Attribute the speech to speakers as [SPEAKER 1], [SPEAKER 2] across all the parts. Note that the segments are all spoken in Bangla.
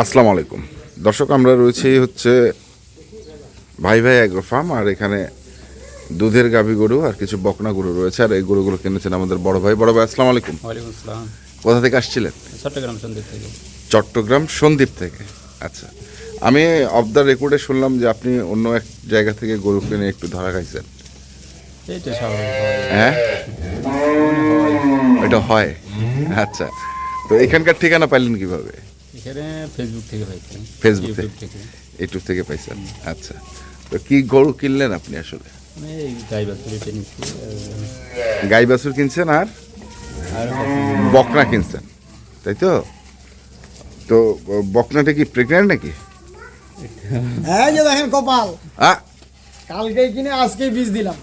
[SPEAKER 1] আসসালামু আলাইকুম দর্শক, আমরা রয়েছি হচ্ছে ভাই ভাই অ্যাগ্রো ফার্ম। আর এখানে দুধের গাভী গরু আর কিছু বকনা গরু রয়েছে। আর এই গরুগুলো কিনেছেন আমাদের বড় ভাই। বড় ভাই আসসালামু আলাইকুম।
[SPEAKER 2] ওয়ালাইকুম আসসালাম।
[SPEAKER 1] কোথা থেকে আসছিলেন?
[SPEAKER 2] চট্টগ্রাম সন্দ্বীপ থেকে।
[SPEAKER 1] চট্টগ্রাম সন্দ্বীপ থেকে। আচ্ছা, আমি অফ দ্য রেকর্ডে শুনলাম যে আপনি অন্য এক জায়গা থেকে গরু কিনে একটু ধরা খাইছেন।
[SPEAKER 2] এইটা স্বাভাবিক।
[SPEAKER 1] হ্যাঁ, এটা হয়। আচ্ছা, তো এখানকার ঠিকানা পাইলেন কিভাবে?
[SPEAKER 2] এখানে ফেসবুক থেকে পাইছি।
[SPEAKER 1] ফেসবুক
[SPEAKER 2] থেকে।
[SPEAKER 1] ইউটিউব থেকে পাইছেন। আচ্ছা, তো কি গরু কিনলেন আপনি আসলে?
[SPEAKER 2] আমি এই গাই বাছুর এটা নিচ্ছি।
[SPEAKER 1] গাই বাছুর কিনছেন আর
[SPEAKER 2] আর
[SPEAKER 1] বকনা কিনছেন, তাই তো? তো বকনাটা কি প্রেগন্যান্ট নাকি?
[SPEAKER 3] হ্যাঁ, যে দেখেন কপাল,
[SPEAKER 1] আ
[SPEAKER 3] কালকে কিনে আজকেই বীজ দিলাম।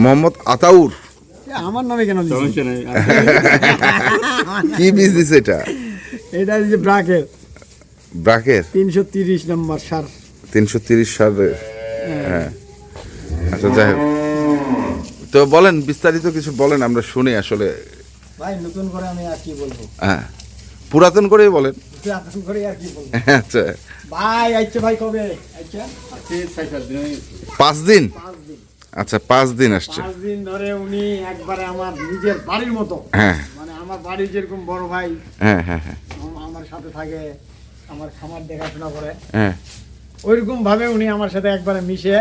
[SPEAKER 1] মোহাম্মদ আতাউর
[SPEAKER 3] আমার নামে কেন দিছি?
[SPEAKER 2] সমস্যা নেই।
[SPEAKER 1] কি বীজ দিছে এটা?
[SPEAKER 3] এটা যে ব্রাকের
[SPEAKER 1] ব্রাকের
[SPEAKER 3] 330 নম্বর সার।
[SPEAKER 1] 330 সালের। হ্যাঁ, আচ্ছা, যাই হোক, তো বলেন বিস্তারিত কিছু বলেন, আমরা শুনি আসলে।
[SPEAKER 3] ভাই নতুন করে আমি আর কি বলবো,
[SPEAKER 1] হ্যাঁ, পুরাতন করেই বলেন।
[SPEAKER 3] নতুন করে আর কি বলবো।
[SPEAKER 1] আচ্ছা,
[SPEAKER 3] ভাই আইছে, ভাই কবে আইছে?
[SPEAKER 1] 5 দিন।
[SPEAKER 3] 5 দিন।
[SPEAKER 1] আচ্ছা, 5 দিন আসছে।
[SPEAKER 3] 5 দিন ধরে উনি একবারে আমার নিজের বাড়ির মতো,
[SPEAKER 1] হ্যাঁ
[SPEAKER 3] মানে আমার বাড়ির যেরকম বড় ভাই
[SPEAKER 1] হ্যাঁ হ্যাঁ হ্যাঁ
[SPEAKER 3] আমার সাথে থাকে, আমার খামার দেখাশোনা করে,
[SPEAKER 1] হ্যাঁ।
[SPEAKER 3] ওইরকম ভাবে উনি আমার সাথে একবারে মিশে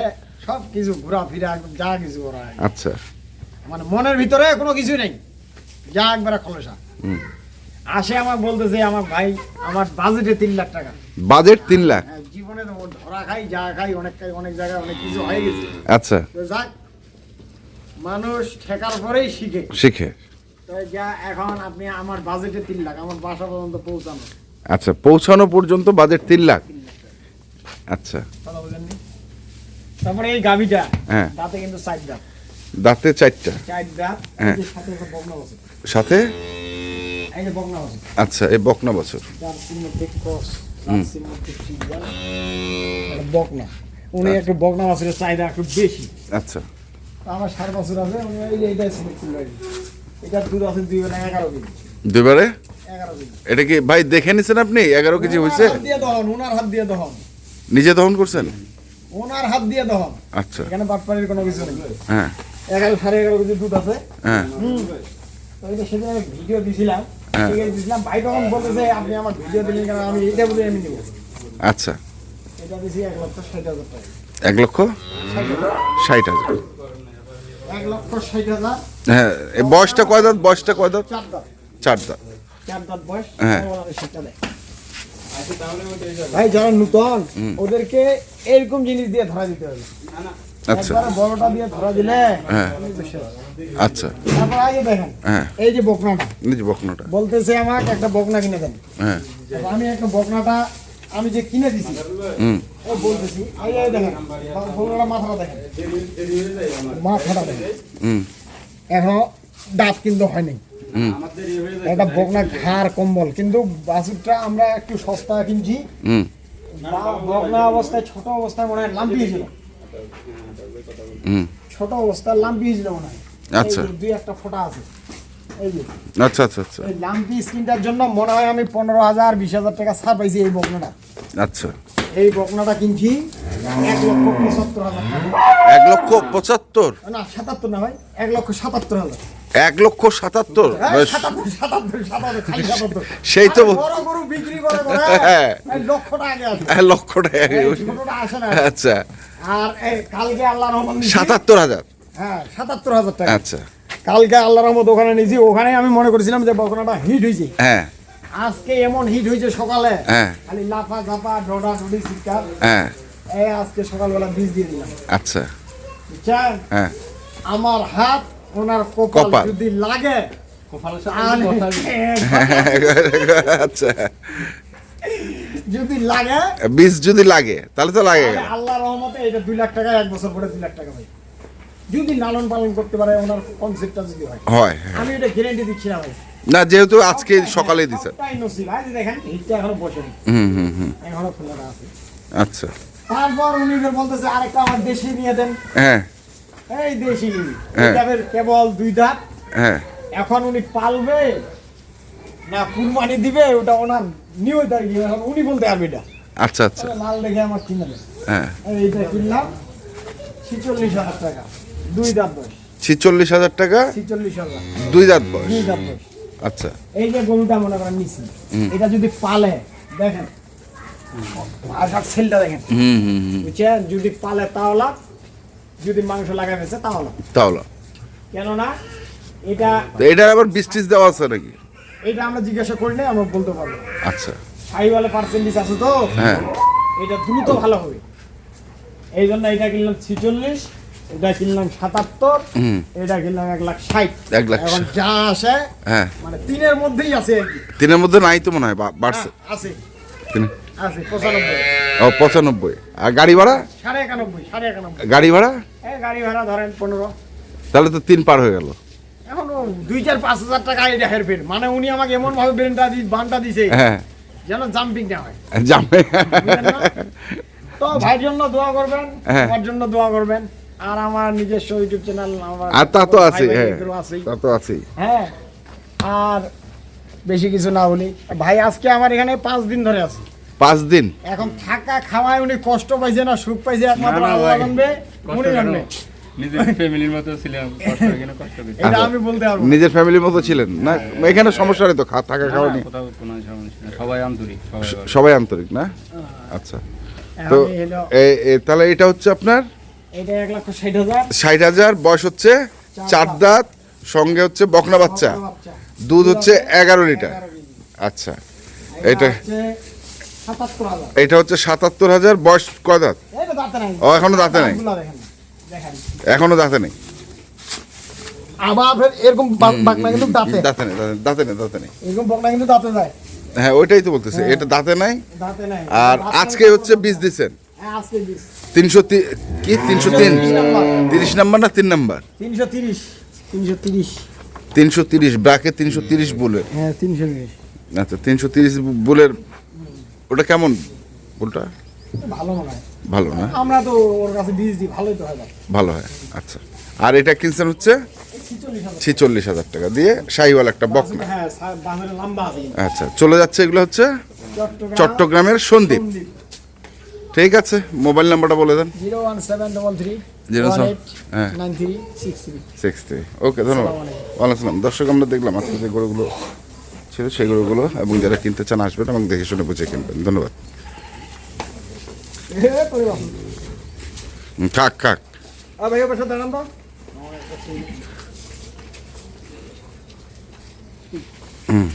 [SPEAKER 3] সব কিছু ঘোরাফেরা যা কিছু করা হয়।
[SPEAKER 1] আচ্ছা,
[SPEAKER 3] মানে মনের ভিতরে কোনো কিছু নেই, যা একবারে খলসা।
[SPEAKER 1] হুম।
[SPEAKER 3] আসে আমার বলতেছে, আমার ভাই আমার বাজেটে 3 লাখ টাকা।
[SPEAKER 1] বাজেট 3 লাখ।
[SPEAKER 3] হ্যাঁ, জীবনে তো ধরা খাই যা খাই অনেক জায়গায় অনেক কিছু হয়ে গেছে।
[SPEAKER 1] আচ্ছা,
[SPEAKER 3] তো যাক, মানুষ ঠেকার পরেই শিখে।
[SPEAKER 1] শিখে।
[SPEAKER 3] তো যা এখন আপনি আমার বাজেটে 3 লাখ, আমার বাসা পর্যন্ত পৌঁছানো।
[SPEAKER 1] আচ্ছা, পৌঁছানো পর্যন্ত বাজেট 3 লাখ। আচ্ছা,
[SPEAKER 3] কথা বলেননি? তারপরে এই গাভিটা,
[SPEAKER 1] হ্যাঁ,
[SPEAKER 3] দাঁতে কিন্তু 4 দাঁত।
[SPEAKER 1] দাঁতে 4টা।
[SPEAKER 3] 4 দাঁত,
[SPEAKER 1] হ্যাঁ।
[SPEAKER 3] এই যে সাথে একটা বকনা আছে,
[SPEAKER 1] সাথে
[SPEAKER 3] এই যে বকনা আছে,
[SPEAKER 1] আচ্ছা, এই বকনা বছর।
[SPEAKER 3] যার চিহ্ন দেখ ক্রস, তার চিহ্ন দেখ সিরিয়াল, এটা বকনা। উনি একটু বকনা মাছের চাহিদা একটু বেশি।
[SPEAKER 1] আচ্ছা,
[SPEAKER 3] আমার 7 বছর আছে, উনি এইটাই সিলেক্ট করে। এটার দুধ আছে 2 বেলা 11 কেজি।
[SPEAKER 1] দুবারে
[SPEAKER 3] 11 কেজি।
[SPEAKER 1] এটা কি ভাই দেখে নিছেন আপনি? 11 কেজি হয়েছে?
[SPEAKER 3] ওনার হাত দিয়ে দহন, ওনার হাত দিয়ে দহন,
[SPEAKER 1] নিজে দহন করছেন?
[SPEAKER 3] ওনার হাত দিয়ে দহন।
[SPEAKER 1] আচ্ছা,
[SPEAKER 3] এখানে বাটপাড়ির কোনো কিছু নেই।
[SPEAKER 1] হ্যাঁ
[SPEAKER 3] 11 11.5 কেজি দুধ আছে।
[SPEAKER 1] হ্যাঁ
[SPEAKER 3] তো এই যে সেটা ভিডিও দিছিলাম,
[SPEAKER 1] হ্যাঁ।
[SPEAKER 3] ঠিক আছে, দিছিলাম। ভাই তখন বলতেছে, আপনি আমার ভিডিও দিলেন কেন? আমি এটা বুঝে আমি নিব।
[SPEAKER 1] আচ্ছা,
[SPEAKER 3] এটা দিছি 1,60,000 টাকা।
[SPEAKER 1] 1,60,000।
[SPEAKER 3] 1,60,000।
[SPEAKER 1] হ্যাঁ, এই বয়সটা কয় দাঁত? বয়সটা কয় দাঁত?
[SPEAKER 3] 4 দাঁত।
[SPEAKER 1] 4 দাঁত।
[SPEAKER 3] 4 দাঁত বয়স।
[SPEAKER 1] হ্যাঁ।
[SPEAKER 3] ওনারা সেটা দেয়। ভাই যারা নতুন, ওদেরকে এরকম জিনিস দিয়ে ধরা দিতে হবে।
[SPEAKER 1] আচ্ছা,
[SPEAKER 3] একবারে বড়টা দিয়ে ধরা দিলে
[SPEAKER 1] হ্যাঁ।
[SPEAKER 3] অনেক বেশি হয়।
[SPEAKER 1] আচ্ছা,
[SPEAKER 3] তারপর আগে দেখেন,
[SPEAKER 1] হ্যাঁ,
[SPEAKER 3] এই যে বকনাটা
[SPEAKER 1] নিজে বকনাটা।
[SPEAKER 3] বলতেছে আমাকে একটা বকনা কিনে দেন।
[SPEAKER 1] হ্যাঁ,
[SPEAKER 3] এবার আমি একটা বকনাটা আমি যে কিনে দিছি,
[SPEAKER 1] হুম,
[SPEAKER 3] ও বলতেছি, এই দেখেন বকনাটা মাথাটা দেখেন, মাথাটা দেখেন,
[SPEAKER 1] হুম,
[SPEAKER 3] এখনো দাঁত কিন্তু হয়নি।
[SPEAKER 1] হুম,
[SPEAKER 3] একটা বকনা ঘাড় কম্বল, কিন্তু বাছুরটা আমরা একটু সস্তা কিনছি।
[SPEAKER 1] হুম,
[SPEAKER 3] বকনা অবস্থায়, ছোট অবস্থায় মনে হয় লাম্পি ছিল,
[SPEAKER 1] হুম।
[SPEAKER 3] ছোট অবস্থায় লাম্পি ছিল মনে হয়।
[SPEAKER 1] আচ্ছা।
[SPEAKER 3] এই যে 2-1টা ফোঁটা আছে, এই যে
[SPEAKER 1] আচ্ছা আচ্ছা আচ্ছা
[SPEAKER 3] এই লাম্পি স্কিনটার জন্য মনে হয় আমি 15,000-20,000 টাকা ছাড় পাইছি এই বকনাটা।
[SPEAKER 1] আচ্ছা।
[SPEAKER 3] এই বকনাটা কিনছি 1,75,000 টাকা।
[SPEAKER 1] 1,75,000?
[SPEAKER 3] না 77 না ভাই, 1,77,000।
[SPEAKER 1] 1,77,000?
[SPEAKER 3] হ্যাঁ, 77, খালি 77।
[SPEAKER 1] সেই তো
[SPEAKER 3] আরে বড় গরু বিক্রি করে করে
[SPEAKER 1] হ্যাঁ।
[SPEAKER 3] এই লক্ষটা আগে আছে।
[SPEAKER 1] 1,00,000 টাকা।
[SPEAKER 3] এই ছোটটা আসে না।
[SPEAKER 1] আচ্ছা,
[SPEAKER 3] আর এই কালকে আল্লাহর রহমত নিছি।
[SPEAKER 1] 77,000?
[SPEAKER 3] হ্যাঁ, 77,000 টাকা।
[SPEAKER 1] আচ্ছা,
[SPEAKER 3] কালকে আল্লাহর রহমত ওখানে নিয়েছি, ওখানে আমি মনে করেছিলাম যে বকনাটা হিট হয়েছে।
[SPEAKER 1] হ্যাঁ
[SPEAKER 3] আজকে এমন হিট হয়েছে সকালে,
[SPEAKER 1] হ্যাঁ
[SPEAKER 3] খালি লাফা ঝাপা ডোডা ডুডি চিৎকার।
[SPEAKER 1] হ্যাঁ।
[SPEAKER 3] এই আজকে সকালবেলা বীজ দিয়ে দিলাম,
[SPEAKER 1] আচ্ছা,
[SPEAKER 3] বুঝছেন?
[SPEAKER 1] হ্যাঁ।
[SPEAKER 3] আমার হাত ওনার কপাল
[SPEAKER 1] কপাল।
[SPEAKER 3] যদি লাগে,
[SPEAKER 1] আচ্ছা,
[SPEAKER 3] যদি লাগে,
[SPEAKER 1] বীজ যদি লাগে তাহলে তো লাগে গেল।
[SPEAKER 3] আল্লাহ রহমতে এটা 2 লাখ টাকা, 1 বছর পরে 2 লাখ টাকা ভাই, যদি লালন পালন করতে পারে ওনার কনসেপ্টটা যদি হয়।
[SPEAKER 1] হয়, হ্যাঁ।
[SPEAKER 3] আমি এটা গ্যারান্টি দিচ্ছি না ভাই।
[SPEAKER 1] না, যেহেতু আজকে সকালে দিছেন।
[SPEAKER 3] সবটাই নসিব। এই যে দেখেন হিটটা এখনো বসেনি,
[SPEAKER 1] হুম হুম হুম।
[SPEAKER 3] এখনো খোলাটা আছে।
[SPEAKER 1] আচ্ছা,
[SPEAKER 3] তারপর উনি ফের বলতেছে আরেকটা আমার দেশি নিয়ে দেন।
[SPEAKER 1] হ্যাঁ
[SPEAKER 3] এই দেশি নিবি,
[SPEAKER 1] হ্যাঁ।
[SPEAKER 3] এটা ফের কেবল 2 দাঁত।
[SPEAKER 1] হ্যাঁ
[SPEAKER 3] এখন উনি পালবে না কুরবানি দিবে ওটা ওনার নিয়ত আর কি, এখন উনি বলতে পারবে এটা।
[SPEAKER 1] আচ্ছা আচ্ছা,
[SPEAKER 3] তাহলে লাল দেখে আমার কিনে দেয়।
[SPEAKER 1] হ্যাঁ।
[SPEAKER 3] এইটা কিনলাম 46,000 টাকা, 2 দাঁত বয়স।
[SPEAKER 1] 46,000 টাকা,
[SPEAKER 3] 46,000,
[SPEAKER 1] 2 দাঁত বয়স।
[SPEAKER 3] 2 দাঁত বয়স।
[SPEAKER 1] আচ্ছা,
[SPEAKER 3] এই যে গরুটা মনে করেন নিচ্ছি, এটা যদি পালে দেখেন আগার সেলটা দেখেন,
[SPEAKER 1] হুম হুম হুম,
[SPEAKER 3] বুঝছেন? যদি পালে তাহলে, যদি মাংস লাগাই ফেলছে তাহলে,
[SPEAKER 1] তাহলে
[SPEAKER 3] কেননা এটা
[SPEAKER 1] তো এটার আবার বৃষ্টিস দেওয়া আছে নাকি?
[SPEAKER 3] এটা আমরা জিজ্ঞাসা করি না, আমরা বলতে পারবো।
[SPEAKER 1] আচ্ছা,
[SPEAKER 3] সাইওয়ালে পার্সেন্টেজ আছে তো,
[SPEAKER 1] হ্যাঁ।
[SPEAKER 3] এটা দ্রুত ভালো হবে, এই জন্য এটা কিনলাম 46, এটা কিনলাম 77,
[SPEAKER 1] হুম,
[SPEAKER 3] এটা কিনলাম 1,60,000।
[SPEAKER 1] 1,60,000
[SPEAKER 3] এখন যা আসে
[SPEAKER 1] হ্যাঁ।
[SPEAKER 3] মানে 3-এর মধ্যেই আছে আর কি।
[SPEAKER 1] 3-এর মধ্যে নাই তো মনে হয়, বাড়ছে।
[SPEAKER 3] আছে
[SPEAKER 1] 3
[SPEAKER 3] আছে 95,
[SPEAKER 1] ও 95। আর গাড়ি ভাড়া?
[SPEAKER 3] 91.5, 91.5।
[SPEAKER 1] গাড়ি ভাড়া
[SPEAKER 3] গাড়ি ভাড়া ধরেন 15।
[SPEAKER 1] তাহলে তো 3 পার হয়ে গেল।
[SPEAKER 3] এখন 2-4-5 হাজার টাকা এটা হেরফের, মানে উনি আমাকে এমন ভাবে বানটা দিছে
[SPEAKER 1] হ্যাঁ,
[SPEAKER 3] যেন জাম্পিং না হয়,
[SPEAKER 1] জামে।
[SPEAKER 3] বুঝলেন না? তো ভাইয়ের জন্য দোয়া করবেন,
[SPEAKER 1] হ্যাঁ।
[SPEAKER 3] আমার জন্য দোয়া করবেন, আর আমার নিজস্ব ইউটিউব চ্যানেল আমার
[SPEAKER 1] আর তা তো
[SPEAKER 3] ভাই
[SPEAKER 1] আছে, হ্যাঁ,
[SPEAKER 3] ভাইদেরও আছেই।
[SPEAKER 1] তা তো আছেই।
[SPEAKER 3] হ্যাঁ, আর বেশি কিছু না বলি, ভাই আজকে আমার এখানে 5 দিন ধরে আছে।
[SPEAKER 1] 5 দিন?
[SPEAKER 3] এখন থাকা খাওয়ায় উনি কষ্ট পাইছে না সুখ পাইছে একমাত্র
[SPEAKER 2] না, না
[SPEAKER 3] আল্লাহ
[SPEAKER 2] ভাই,
[SPEAKER 3] জানবে, উনি
[SPEAKER 2] কষ্ট
[SPEAKER 3] জানবে।
[SPEAKER 2] নিজের ফ্যামিলির মতো ছিলাম, কষ্ট এখানে কষ্ট করছি।
[SPEAKER 3] এটা আমি বলতে পারবো না।
[SPEAKER 1] নিজের ফ্যামিলির মতো ছিলেন না? এখানে সমস্যা নেই তো, থাকা
[SPEAKER 2] না,
[SPEAKER 1] খাওয়া নিয়ে?
[SPEAKER 2] কোথাও কোনো সমস্যা নেই, সবাই আন্তরিক, সবাই ভালো।
[SPEAKER 1] সবাই আন্তরিক না? আচ্ছা, তো
[SPEAKER 3] আমি হলো
[SPEAKER 1] তাহলে এটা হচ্ছে আপনার
[SPEAKER 3] এটা 1,60,000
[SPEAKER 1] 60,000, বয়স হচ্ছে 4 দাঁত, সঙ্গে হচ্ছে বকনা বাচ্চা,
[SPEAKER 3] বাচ্চা।
[SPEAKER 1] দুধ হচ্ছে 11 লিটার।
[SPEAKER 3] 11 কেজি।
[SPEAKER 1] আচ্ছা, এটা
[SPEAKER 3] হচ্ছে 77,000।
[SPEAKER 1] এটা হচ্ছে 77,000, বয়স কয় দাঁত?
[SPEAKER 3] এটা দাঁতে নাই।
[SPEAKER 1] ও, এখনো দাঁতে নাই?
[SPEAKER 3] দাঁতগুলো দেখেন, দেখেন।
[SPEAKER 1] এখনো দাঁতে নেই?
[SPEAKER 3] আবার ফের এরকম বাকনা কিন্তু দাঁতে,
[SPEAKER 1] দাঁতে নেই, দাঁতে নেই, দাঁতে নেই।
[SPEAKER 3] এরকম বকনা কিন্তু দাঁতে যায়,
[SPEAKER 1] হ্যাঁ, ওইটাই তো বলতেছে, এটা দাঁতে নাই।
[SPEAKER 3] দাঁতে নাই।
[SPEAKER 1] আর
[SPEAKER 3] দাঁতে
[SPEAKER 1] আজকে
[SPEAKER 3] নাই।
[SPEAKER 1] হচ্ছে বীজ দিচ্ছেন
[SPEAKER 3] হ্যাঁ, আজকে 20
[SPEAKER 1] 303, কি 303?
[SPEAKER 3] 30 নাম্বার।
[SPEAKER 1] 30 নাম্বার না 3 নাম্বার?
[SPEAKER 3] 330, 330।
[SPEAKER 1] 330 ব্রাকে 330 বুলের।
[SPEAKER 3] হ্যাঁ, 330।
[SPEAKER 1] আচ্ছা, 330 বুলের, ওটা কেমন বুলটা?
[SPEAKER 3] ভালো মনে হয়,
[SPEAKER 1] ভালো না?
[SPEAKER 3] আমরা তো ওর কাছে বীজ দিই, ভালোই তো হয় ভাই।
[SPEAKER 1] ভালো হয়। আচ্ছা, আর এটা কিনছেন হচ্ছে
[SPEAKER 3] 46,000।
[SPEAKER 1] 46,000 টাকা দিয়ে, শাহিওয়াল একটা বকনা।
[SPEAKER 3] হ্যাঁ, বাঁধের লম্বা আছে।
[SPEAKER 1] আচ্ছা, চলে যাচ্ছে, এগুলো হচ্ছে চট্টগ্রামের সন্দ্বীপ। ঠিক আছে, মোবাইল নাম্বারটা বলে দেন।
[SPEAKER 3] 01733
[SPEAKER 1] হ্যাঁ।
[SPEAKER 3] 9363।
[SPEAKER 1] 63। ওকে, ধন্যবাদ। ওয়ালাইকুম আসসালাম। দর্শক, আমরা দেখলাম আজকে যে গরুগুলো ছিল সেই গরুগুলো, এবং যারা কিনতে চান আসবেন এবং দেখে শুনে বুঝে কিনবেন। ধন্যবাদ। খাক খাক।
[SPEAKER 3] ভাই ওর পাশে দাঁড়ান তো।
[SPEAKER 1] হুম।